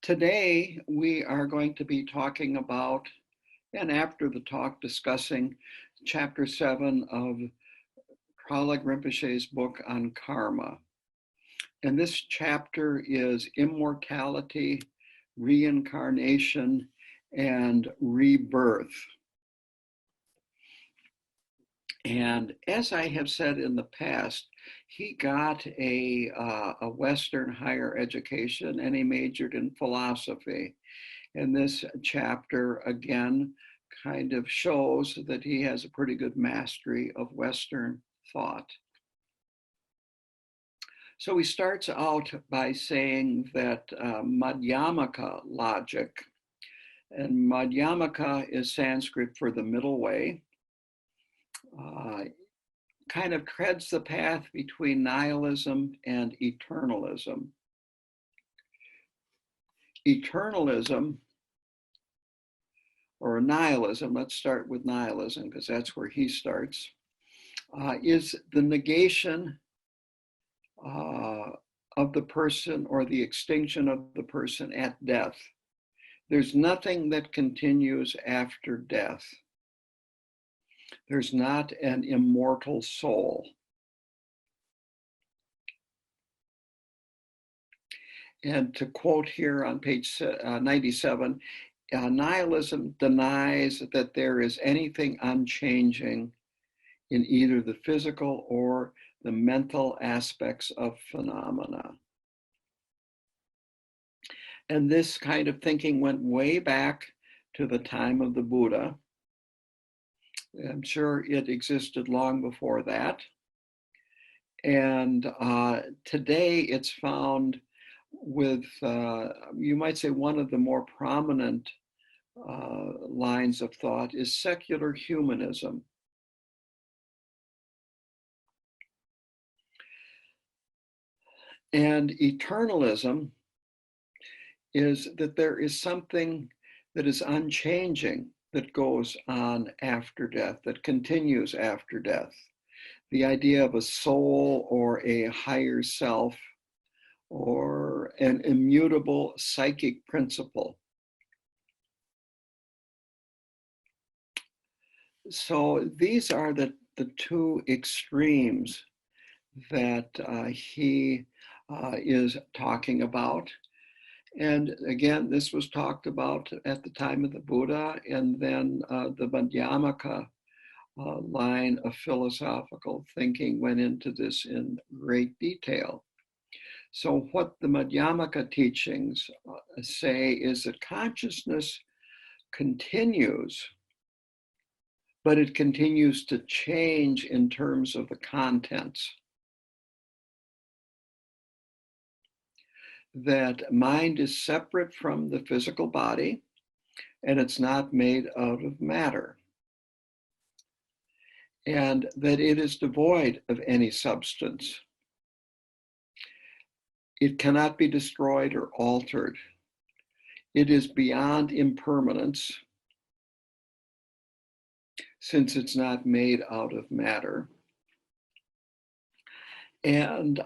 Today, we are going to be talking about, and after the talk, discussing Chapter 7 of Traleg Rinpoche's book on karma. And this chapter is Immortality, Reincarnation, and Rebirth. And as I have said in the past, he got a Western higher education and he majored in philosophy. And this chapter, again, kind of shows that he has a pretty good mastery of Western thought. So he starts out by saying that Madhyamaka logic, and Madhyamaka is Sanskrit for the middle way, kind of treads the path between nihilism and eternalism. Eternalism, or nihilism, let's start with nihilism because that's where he starts, is the negation of the person or the extinction of the person at death. There's nothing that continues after death. There's not an immortal soul. And to quote here on page 97, nihilism denies that there is anything unchanging in either the physical or the mental aspects of phenomena. And this kind of thinking went way back to the time of the Buddha. I'm sure it existed long before that. And today it's found with, you might say, one of the more prominent lines of thought is secular humanism. And eternalism is that there is something that is unchanging that goes on after death, that continues after death. The idea of a soul or a higher self or an immutable psychic principle. So these are the two extremes that he is talking about. And again, this was talked about at the time of the Buddha, and then the Madhyamaka line of philosophical thinking went into this in great detail. So what the Madhyamaka teachings say is that consciousness continues, but it continues to change in terms of the contents. That mind is separate from the physical body and it's not made out of matter. And that it is devoid of any substance. It cannot be destroyed or altered. It is beyond impermanence since it's not made out of matter. And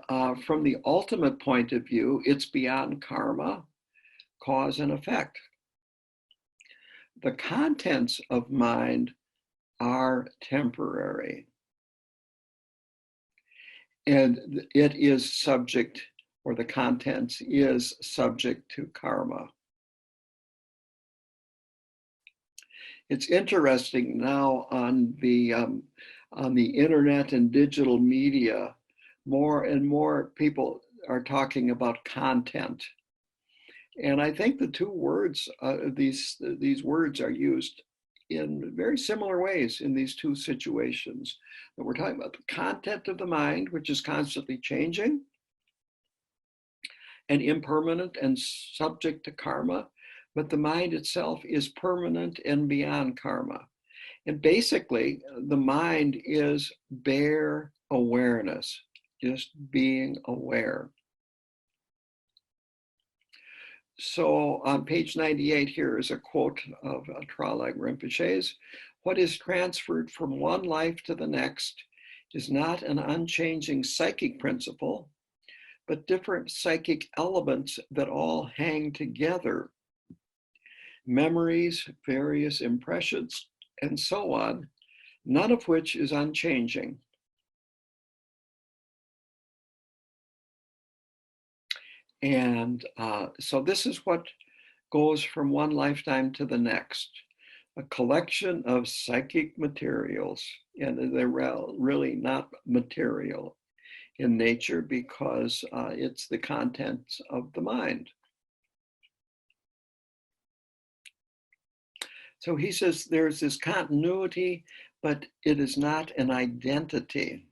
from the ultimate point of view, it's beyond karma, cause and effect. The contents of mind are temporary. And it is subject, or the contents is subject to karma. It's interesting now on the internet and digital media, more and more people are talking about content. And I think the two words, these words are used in very similar ways in these two situations. That we're talking about the content of the mind, which is constantly changing and impermanent and subject to karma, but the mind itself is permanent and beyond karma. And basically, the mind is bare awareness. Just being aware. So on page 98 here is a quote of Traleg Rinpoche's. What is transferred from one life to the next is not an unchanging psychic principle, but different psychic elements that all hang together. Memories, various impressions, and so on, none of which is unchanging. And so this is what goes from one lifetime to the next, a collection of psychic materials, and they're really not material in nature because it's the contents of the mind. So he says there's this continuity, but it is not an identity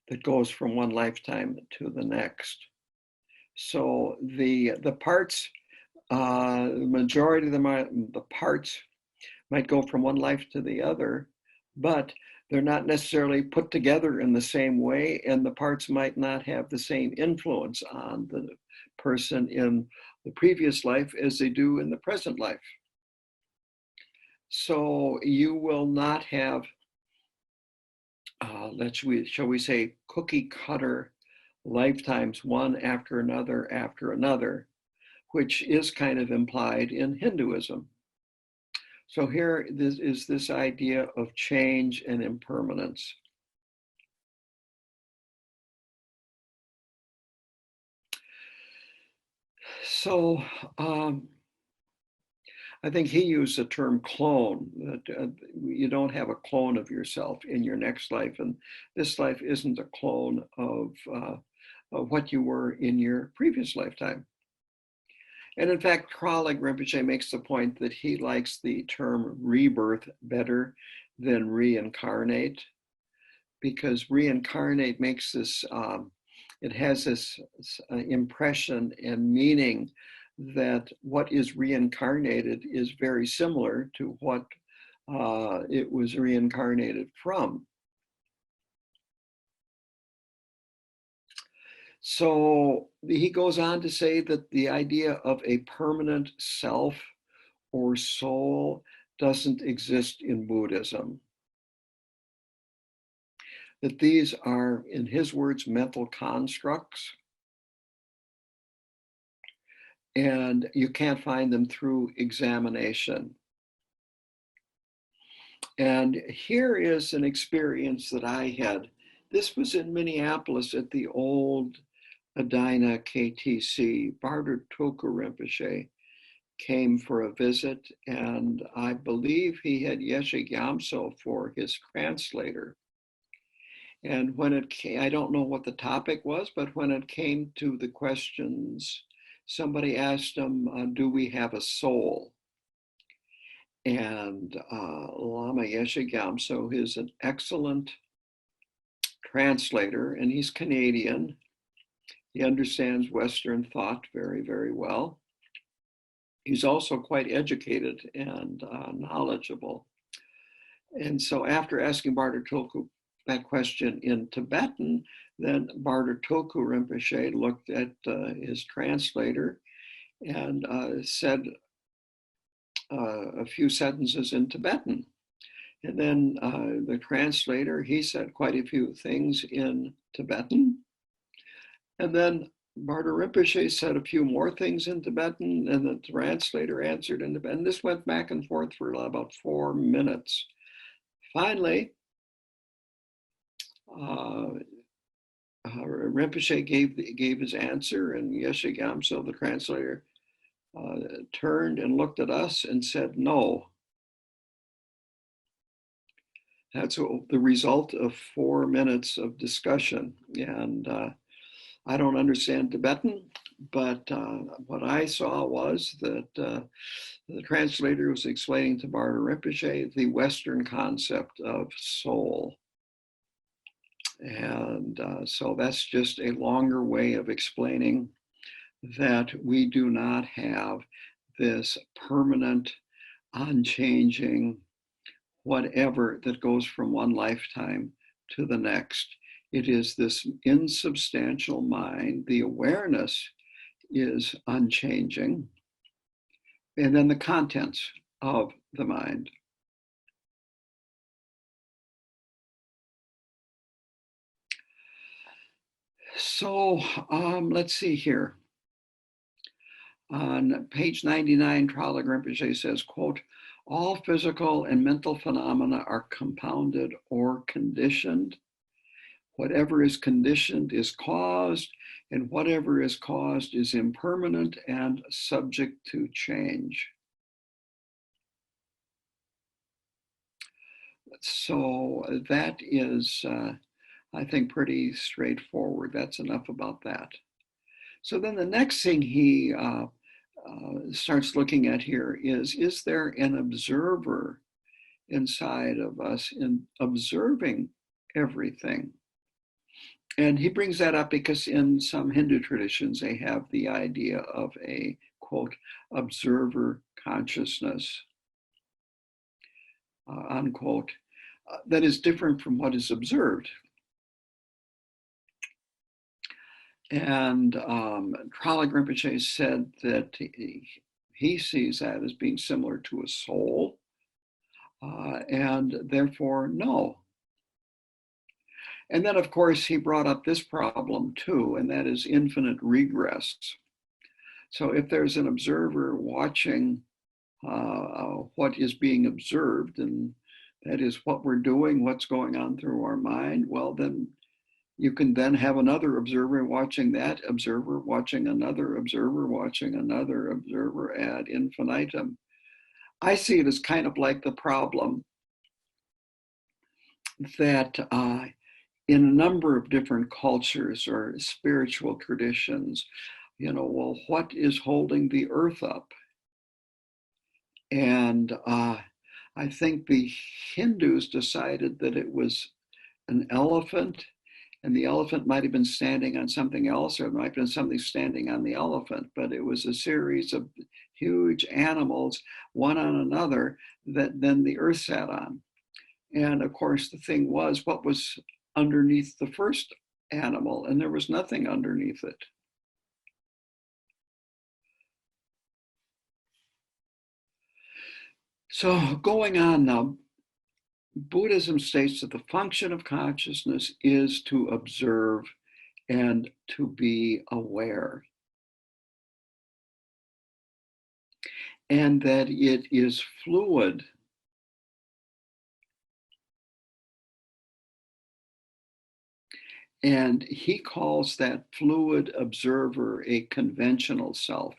that goes from one lifetime to the next. So the parts, the majority of the parts might go from one life to the other, but they're not necessarily put together in the same way, and the parts might not have the same influence on the person in the previous life as they do in the present life. So you will not have, shall we say, cookie cutter lifetimes, one after another, which is kind of implied in Hinduism. So here is this idea of change and impermanence. So I think he used the term clone, that you don't have a clone of yourself in your next life, and this life isn't a clone of what you were in your previous lifetime. And in fact, Traleg Rinpoche makes the point that he likes the term rebirth better than reincarnate, because reincarnate makes this, it has this impression and meaning that what is reincarnated is very similar to what it was reincarnated from. So he goes on to say that the idea of a permanent self or soul doesn't exist in Buddhism. That these are, in his words, mental constructs, and you can't find them through examination. And here is an experience that I had. This was in Minneapolis at the old Adina KTC. Barter Tulku Rinpoche came for a visit, and I believe he had Yeshe Gyamtso for his translator. And when it came, I don't know what the topic was, but when it came to the questions, somebody asked him, do we have a soul? And Lama Yeshe Gyamtso is an excellent translator, and he's Canadian. He understands Western thought very, very well. He's also quite educated and knowledgeable. And so after asking Barter Tulku that question in Tibetan, then Barter Tulku Rinpoche looked at his translator and said a few sentences in Tibetan. And then the translator, he said quite a few things in Tibetan. And then Barter Rinpoche said a few more things in Tibetan, and the translator answered in Tibetan. This went back and forth for about 4 minutes. Finally, Rinpoche gave his answer, and Yeshe Gyamtso, the translator, turned and looked at us and said, no. That's the result of 4 minutes of discussion. And I don't understand Tibetan, but what I saw was that the translator was explaining to Barter Rinpoche the Western concept of soul. And so that's just a longer way of explaining that we do not have this permanent, unchanging, whatever that goes from one lifetime to the next. It is this insubstantial mind. The awareness is unchanging. And then the contents of the mind. So let's see here. On page 99, Traleg Rinpoche says, quote, all physical and mental phenomena are compounded or conditioned. Whatever is conditioned is caused, and whatever is caused is impermanent and subject to change. So that is, I think, pretty straightforward. That's enough about that. So then the next thing he starts looking at here is there an observer inside of us in observing everything? And he brings that up because in some Hindu traditions, they have the idea of a, quote, observer consciousness, unquote, that is different from what is observed. And Traleg Rinpoche said that he sees that as being similar to a soul, and therefore, no. And then, of course, he brought up this problem too, and that is infinite regress. So if there's an observer watching what is being observed, and that is what we're doing, what's going on through our mind, well, then you can then have another observer watching that observer, watching another observer, watching another observer ad infinitum. I see it as kind of like the problem that in a number of different cultures or spiritual traditions, well, what is holding the earth up? And I think the Hindus decided that it was an elephant, and the elephant might have been standing on something else, or it might have been something standing on the elephant, but it was a series of huge animals, one on another, that then the earth sat on. And of course, the thing was, what was underneath the first animal? And there was nothing underneath it. So going on now, Buddhism states that the function of consciousness is to observe and to be aware, and that it is fluid. And he calls that fluid observer a conventional self.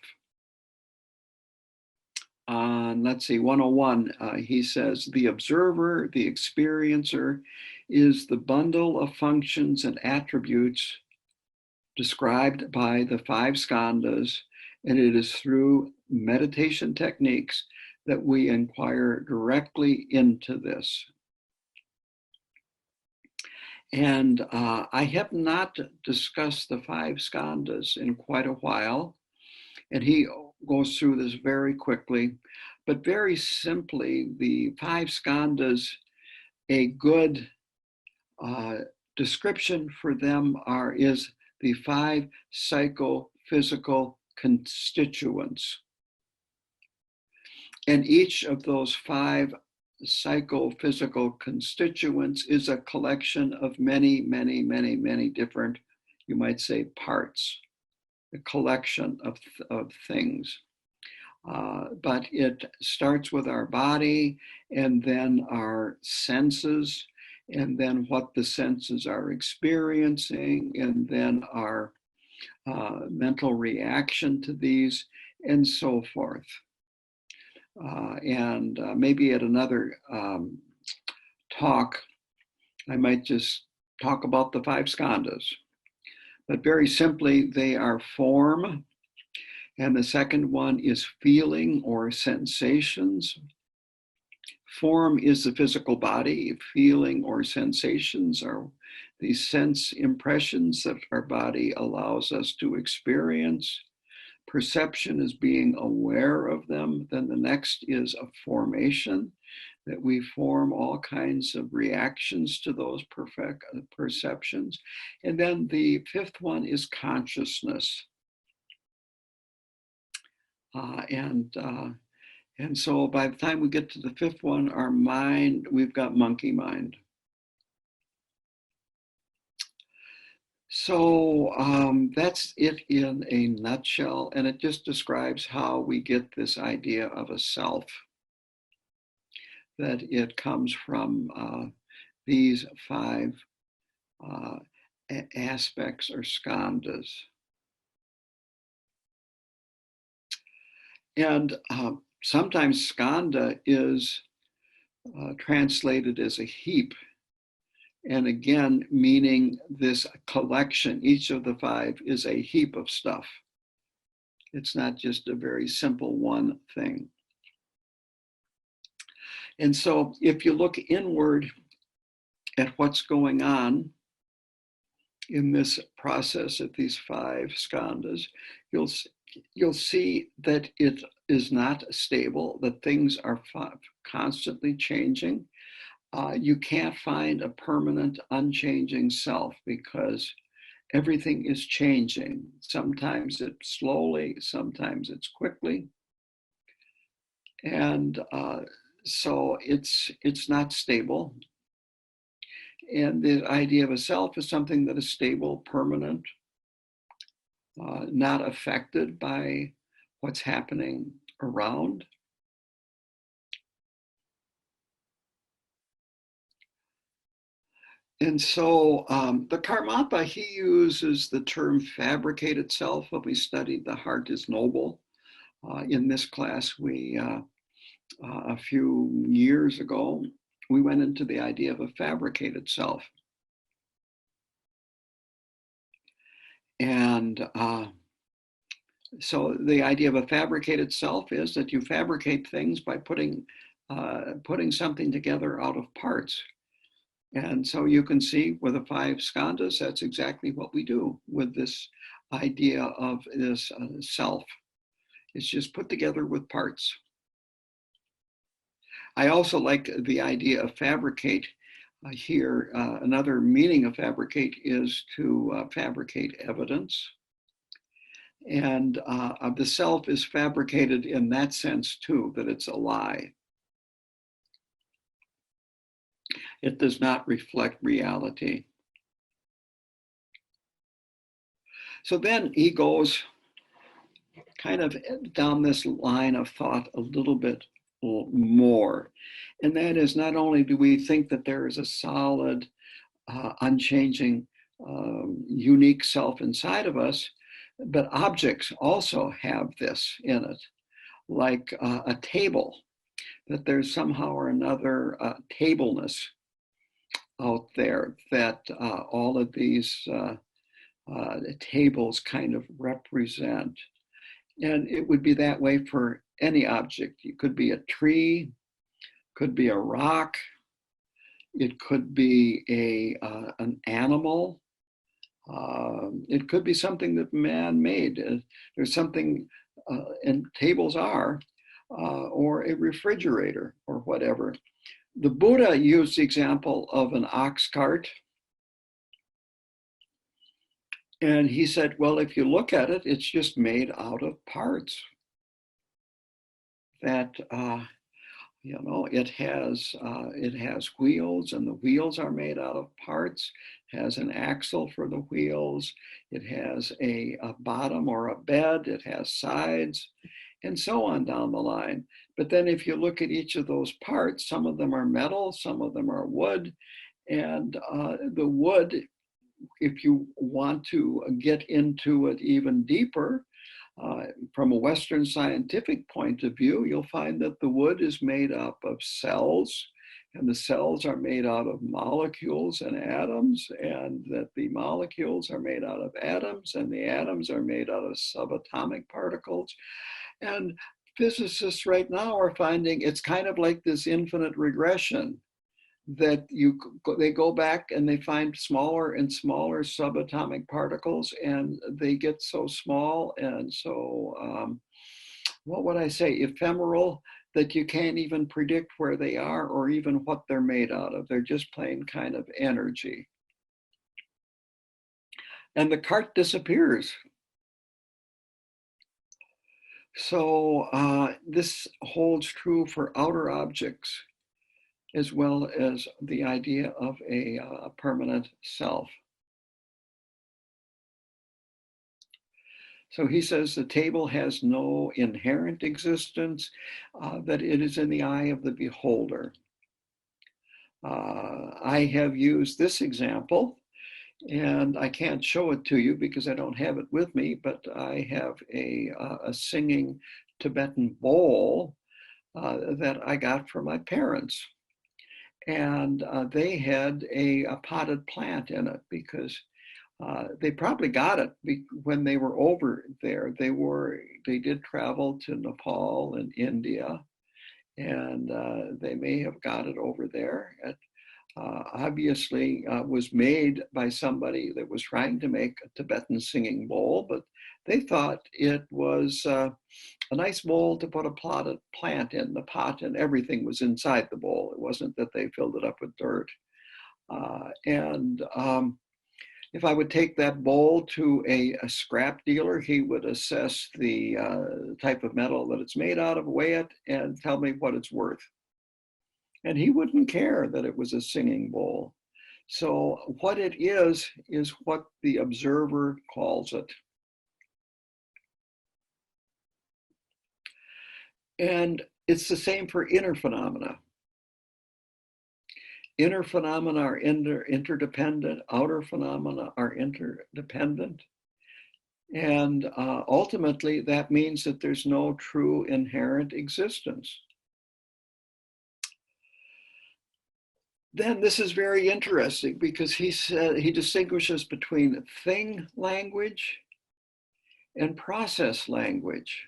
Let's see, 101, he says, the observer, the experiencer, is the bundle of functions and attributes described by the five skandhas, and it is through meditation techniques that we inquire directly into this. And I have not discussed the five skandhas in quite a while, and he goes through this very quickly. But very simply, the five skandhas, a good description for them is the five psychophysical constituents. And each of those five psychophysical constituents is a collection of many, many, many, many different, you might say, parts, a collection of things. But it starts with our body, and then our senses, and then what the senses are experiencing, and then our mental reaction to these, and so forth. And maybe at another talk, I might just talk about the five skandhas. But very simply, they are form, and the second one is feeling or sensations. Form is the physical body. Feeling or sensations are the sense impressions that our body allows us to experience. Perception is being aware of them. Then the next is a formation, that we form all kinds of reactions to those perceptions. And then the fifth one is consciousness. And so by the time we get to the fifth one, our mind, we've got monkey mind. So that's it in a nutshell, and it just describes how we get this idea of a self, that it comes from these five uh, aspects or skandhas. And sometimes skandha is translated as a heap, and again, meaning this collection. Each of the five is a heap of stuff. It's not just a very simple one thing. And so if you look inward at what's going on in this process of these five skandhas, you'll see that it is not stable, that things are constantly changing. You can't find a permanent, unchanging self because everything is changing. Sometimes it's slowly, sometimes it's quickly. And so it's not stable. And the idea of a self is something that is stable, permanent, not affected by what's happening around. And so the Karmapa, he uses the term fabricated self. When we studied The Heart is Noble in this class, a few years ago, we went into the idea of a fabricated self. And so the idea of a fabricated self is that you fabricate things by putting something together out of parts. And so you can see with the five skandhas, that's exactly what we do with this idea of this self. It's just put together with parts. I also like the idea of fabricate here. Another meaning of fabricate is to fabricate evidence. And the self is fabricated in that sense too, that it's a lie. It does not reflect reality. So then he goes kind of down this line of thought a little bit more. And that is, not only do we think that there is a solid, unchanging, unique self inside of us, but objects also have this in it, like a table, that there's somehow or another tableness out there that all of these tables kind of represent. And it would be that way for any object. It could be a tree, could be a rock, it could be an animal, it could be something that man made. There's something, and tables are, or a refrigerator or whatever. The Buddha used the example of an ox cart. And he said, well, if you look at it, it's just made out of parts. That it has wheels, and the wheels are made out of parts. It has an axle for the wheels. It has a bottom or a bed. It has sides, and so on down the line. But then if you look at each of those parts, some of them are metal, some of them are wood, and the wood, if you want to get into it even deeper, from a Western scientific point of view, you'll find that the wood is made up of cells, and the cells are made out of molecules and atoms, and that the molecules are made out of atoms, and the atoms are made out of subatomic particles. And physicists right now are finding it's kind of like this infinite regression, that they go back and they find smaller and smaller subatomic particles, and they get so small and so, what would I say, ephemeral, that you can't even predict where they are or even what they're made out of. They're just plain kind of energy. And the cart disappears. So this holds true for outer objects, as well as the idea of a permanent self. So he says the table has no inherent existence, that it is in the eye of the beholder. I have used this example, and I can't show it to you because I don't have it with me, but I have a singing Tibetan bowl that I got from my parents. And they had a potted plant in it because they probably got it when they were over there. They did travel to Nepal and India, and they may have got it over there. Obviously was made by somebody that was trying to make a Tibetan singing bowl, but they thought it was a nice bowl to put a potted plant in. The pot and everything was inside the bowl. It wasn't that they filled it up with dirt. And if I would take that bowl to a scrap dealer, he would assess the type of metal that it's made out of, weigh it, and tell me what it's worth. And he wouldn't care that it was a singing bowl. So what it is what the observer calls it. And it's the same for inner phenomena. Inner phenomena are interdependent, outer phenomena are interdependent. And ultimately, that means that there's no true inherent existence. Then this is very interesting because he distinguishes between thing language and process language.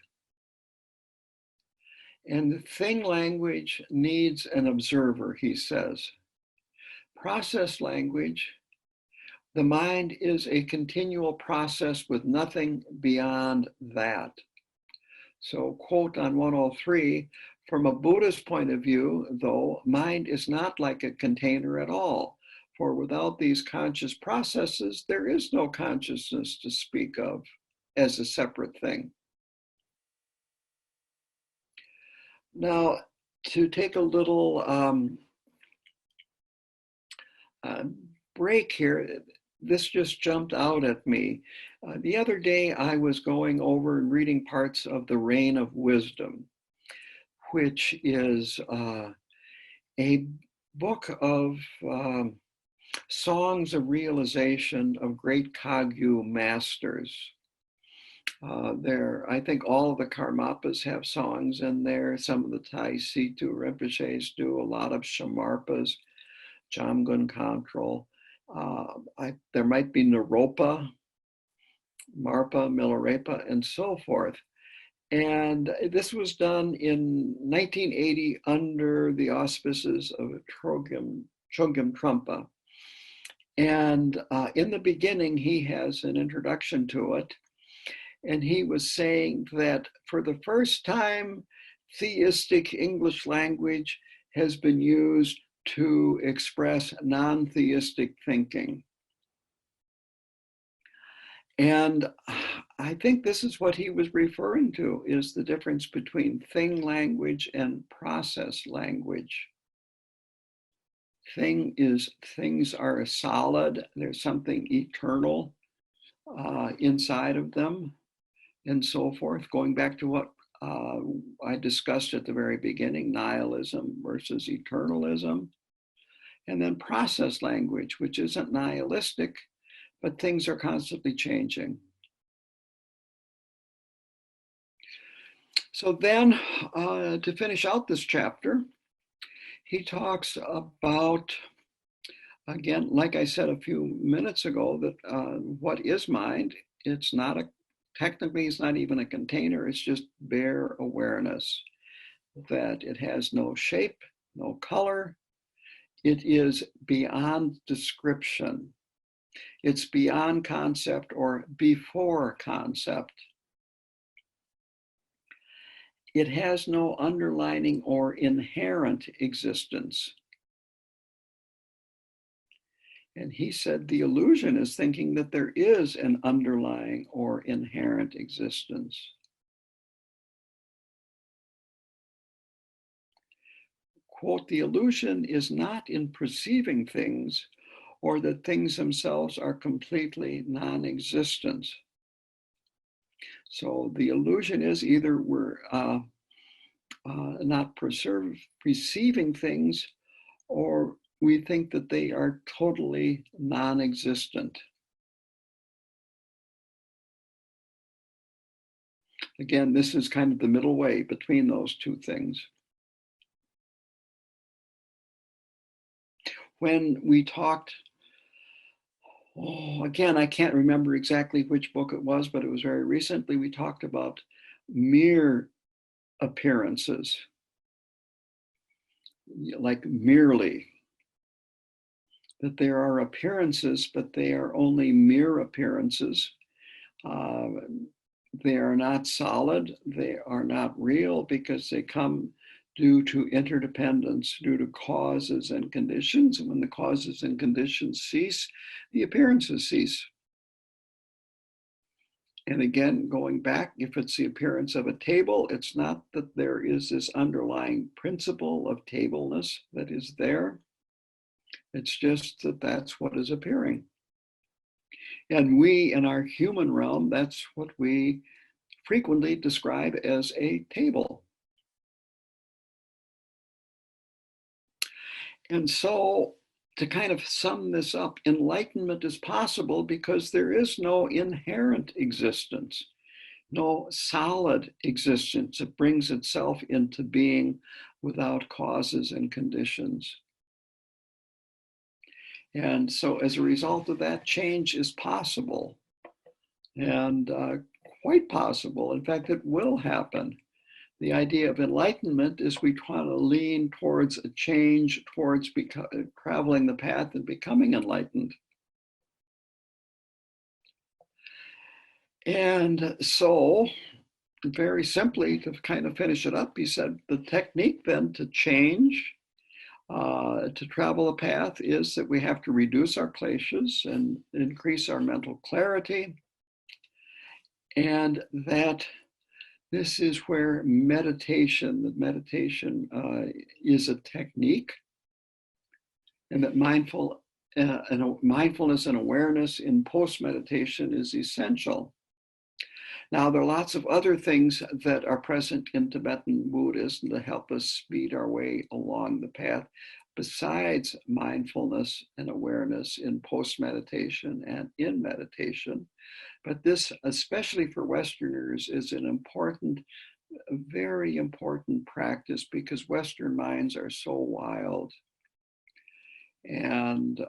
And the thing language needs an observer, he says. Process language, the mind is a continual process with nothing beyond that. So, quote on 103, from a Buddhist point of view, though, mind is not like a container at all. For without these conscious processes, there is no consciousness to speak of as a separate thing. Now, to take a little break here, this just jumped out at me. The other day, I was going over and reading parts of The Reign of Wisdom, which is a book of songs of realization of great Kagyu masters. I think all of the Karmapas have songs in there. Some of the Tai Situ Rinpoches do, a lot of Shamarpas, Jamgon Khantrul. There might be Naropa, Marpa, Milarepa, and so forth. And this was done in 1980 under the auspices of Chogyam Trungpa. And in the beginning, he has an introduction to it. And he was saying that for the first time, theistic English language has been used to express non-theistic thinking. And I think this is what he was referring to, is the difference between thing language and process language. Things are solid, there's something eternal inside of them, and so forth, going back to what I discussed at the very beginning, nihilism versus eternalism. And then process language, which isn't nihilistic, but things are constantly changing. So then, to finish out this chapter, he talks about, again, like I said a few minutes ago, that what is mind? Technically, it's not even a container, it's just bare awareness, that it has no shape, no color. It is beyond description. It's beyond concept or before concept. It has no underlining or inherent existence. And he said the illusion is thinking that there is an underlying or inherent existence. Quote, the illusion is not in perceiving things or that things themselves are completely non-existent. So the illusion is either we're not perceiving things, or we think that they are totally non-existent. Again, this is kind of the middle way between those two things. When we talked, again, I can't remember exactly which book it was, but it was very recently, we talked about mere appearances, like merely, that there are appearances, but they are only mere appearances. They are not solid, they are not real, because they come due to interdependence, due to causes and conditions. And when the causes and conditions cease, the appearances cease. And again, going back, if it's the appearance of a table, it's not that there is this underlying principle of tableness that is there. It's just that that's what is appearing. And we, in our human realm, that's what we frequently describe as a table. And so, to kind of sum this up, enlightenment is possible because there is no inherent existence, no solid existence that brings itself into being without causes and conditions. And so, as a result of that, change is possible, and quite possible. In fact, it will happen. The idea of enlightenment is we try to lean towards a change, towards traveling the path and becoming enlightened. And so, very simply, to kind of finish it up, he said the technique then to change, to travel a path, is that we have to reduce our kleshas and increase our mental clarity. And that this is where meditation is a technique, and that mindfulness and awareness in post-meditation is essential. Now, there are lots of other things that are present in Tibetan Buddhism to help us speed our way along the path, besides mindfulness and awareness in post-meditation and in meditation. But this, especially for Westerners, is an important, a very important practice, because Western minds are so wild. And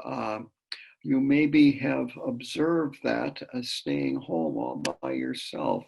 you maybe have observed that staying home all by yourself.